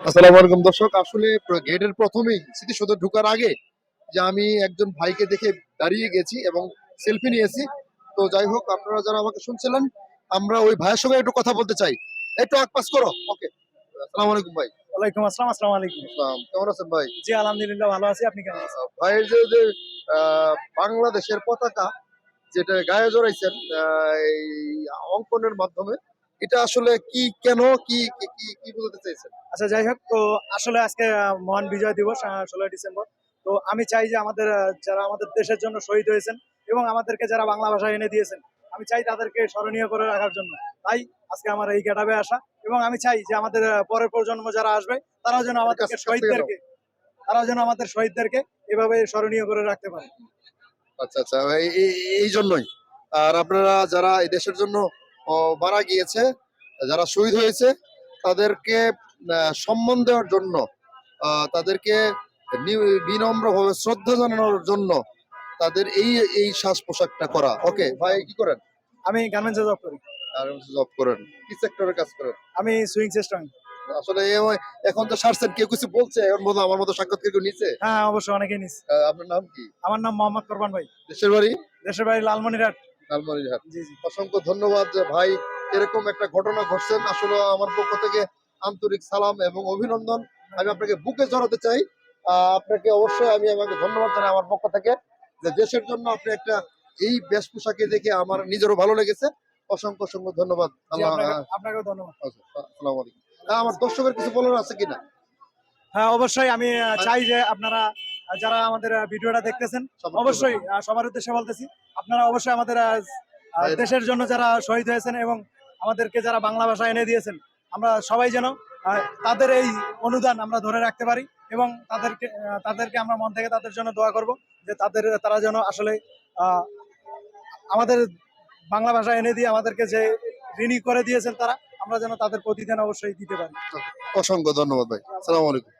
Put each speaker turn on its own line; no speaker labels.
আসসালামু আলাইকুম দর্শক, আসলে গেটের প্রথমেই স্মৃতিসৌধে ঢোকার আগে যে আমি একজন ভাইকে দেখে দাঁড়িয়ে গেছি এবং সেলফি নিয়েছি। তো যাই হোক, আপনারা যারা আমাকে শুনছিলেন, আমরা ওই ভাইয়ের সঙ্গে একটু কথা বলতে চাই। একটু আগ পাস করো। ওকে, আসসালামু আলাইকুম ভাই।
ওয়ালাইকুম আসসালাম। আসসালামু আলাইকুম।
কেমন আছেন ভাই?
জি, আলহামদুলিল্লাহ ভালো আছি। আপনি কেমন আছেন?
ভাইয়ের যে বাংলাদেশের পতাকা যেটা গায়ে জড়াইছেন এই অঙ্কনের মাধ্যমে, এটা আসলে কি, কেন, কি কি কি কি বলতে চাইছেন?
আচ্ছা, যাই হোক, তো আসলে আজকে মহান বিজয় দিবস 16ই ডিসেম্বর। তো আমি চাই যে আমাদের যারা আমাদের দেশের জন্য শহীদ হয়েছেন এবং আমাদেরকে যারা বাংলা ভাষা এনে দিয়েছেন, আমি চাই তাদেরকে স্মরণীয় করে রাখার জন্য। তাই আজকে আমার এই গেটআপে আসা, এবং আমি চাই যে আমাদের পরের প্রজন্ম যারা আসবে তারাও যেন আমাদেরকে শহীদদেরকে তারাও যেন আমাদের শহীদদেরকে এভাবে স্মরণীয় করে রাখতে পারে।
আচ্ছা আচ্ছা, এই জন্যই। আর আপনারা যারা এই দেশের জন্য মারা গিয়েছে, যারা শহীদ হয়েছে, তাদেরকে সম্মান দেওয়ার জন্য, তাদেরকে বিনম্রভাবে শ্রদ্ধা জানানোর জন্য তাদের এই এই সাজ পোশাকটা করা। ওকে ভাই, কি করেন?
আমি গার্মেন্টসে জব করি।
আর জব করেন? কি সেক্টরে কাজ করেন?
আমি সুইং সিস্টেম।
আসলে এখন তো সারছেন, কেউ কিছু বলছে, এখন বোধ আমার মতো সাক্ষাৎকার কেউ নিচ্ছে।
হ্যাঁ, অবশ্যই অনেকেই নিচ্ছে।
আপনার নাম কি?
আমার নাম মোহাম্মদ কোরবান ভাই।
দেশের বাড়ি?
দেশের বাড়ি লালমনিরহাট।
লালমনিরহাট।
জি জি।
অসংখ্য ধন্যবাদ যে ভাই এরকম একটা ঘটনা ঘটছেন। আসলে আমার পক্ষ থেকে আন্তরিক সালাম এবং অভিনন্দন। আমি আপনাকে বুকে জড়াতে চাই। আপনাকে অবশ্যই আমাকে ধন্যবাদ জানাই আমার পক্ষ থেকে, যে দেশের জন্য আপনি একটা এই বেশ পোশাকে দেখে আমার নিজেরও ভালো লেগেছে। অসংখ্য অসংখ্য ধন্যবাদ।
জি, আপনাকেও ধন্যবাদ।
আসসালামু আলাইকুম। আমার দর্শকের কিছু বলার আছে কিনা?
হ্যাঁ, অবশ্যই আমি চাই যে আপনারা যারা আমাদের ভিডিওটা দেখতেছেন, অবশ্যই সবার উদ্দেশ্যে বলতেছি, আপনারা অবশ্যই আমাদের দেশের জন্য যারা শহীদ হয়েছেন এবং আমাদেরকে যারা বাংলা ভাষা এনে দিয়েছেন, আমরা সবাই যেন তাদের এই অনুদান আমরা ধরে রাখতে পারি, এবং তাদেরকে আমরা মন থেকে তাদের জন্য দোয়া করব যে তারা যেন আসলে আহ, আমাদের বাংলা ভাষা এনে দিয়ে আমাদেরকে যে ঋণী করে দিয়েছেন তারা, আমরা যেন তাদের প্রতিদান অবশ্যই দিতে পারি।
অসংখ্য ধন্যবাদ ভাই। আসসালামু আলাইকুম।